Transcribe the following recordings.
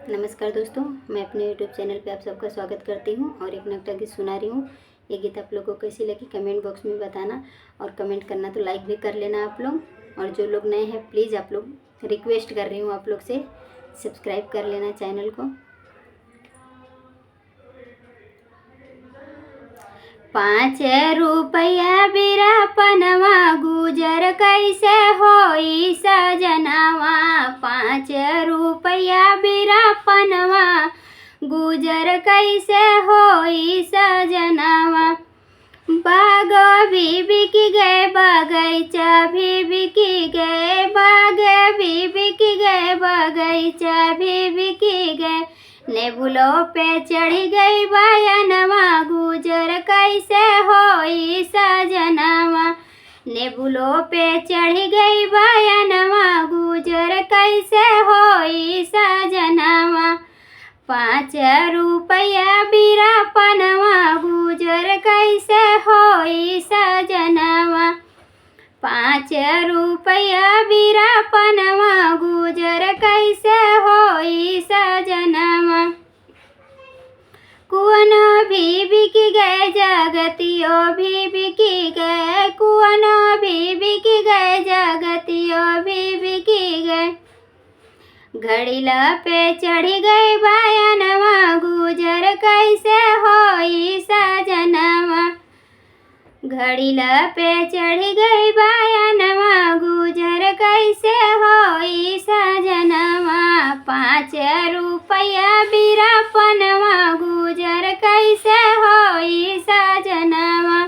नमस्कार दोस्तों, मैं अपने यूट्यूब चैनल पे आप सबका स्वागत करती हूँ और एक नगता गीत सुना रही हूँ। ये गीत आप लोगों को कैसी लगी कमेंट बॉक्स में बताना और कमेंट करना तो लाइक भी कर लेना आप लोग। और जो लोग नए हैं प्लीज़ आप लोग रिक्वेस्ट कर रही हूँ आप लोग से सब्सक्राइब कर लेना चैनल को। 5 रुपया बिरापनवा गुजर कैसे होई सजनवा। 5 रुपया बिरापनवा गुजर कैसे होई सजनवा। बाग भी बिक गए बगैचा भी बिक गए, बाग भी बिक गए बगैचा भी बिक गए। नेबुलो पे चढ़ी गई बयनवा गुजर कैसे होई सजनवा। नेबुलो पे चढ़ी गई बयनवा गुजर कैसे होई सजनवा। 5 रुपया बिरापनवा गुजर कैसे होई सजनवा। 5 रुपया बिरापनवा गुजर कैसे होई सजनवा। कुआनो भी बिक गए जगतियो भी बिक गए, कुआनो भी बिक गए जगतियो भी बिक गए। घड़ीला पे चढ़ी गई बयनवा गुजर कैसे होई सजनवा। घड़ीला पे चढ़ी गई बयनवा गुजर कैसे होई सजनवा। 5 रुपया बिरापनवा गुजर कैसे होई सजनवा।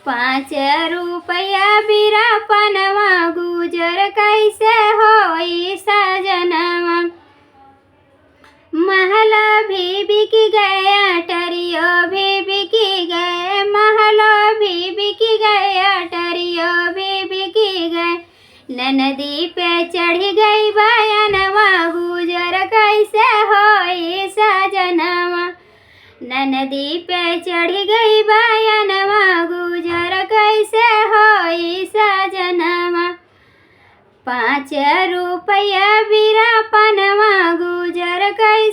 5 रुपया बिरापनवा गुजर कैसे होई सजनवा। महल भी बिक गए अटरियो भी बिक गए, महल भी बिक गए अटरियो भी बिक गए। नदी पे चढ़ी गई बयनवा गुजर कैसे होई सजनवा। नदी पे चढ़ी गई बयनवा गुजर कैसे होई सजनवा। 5 रुपया बिरापनवा गुजर कैसे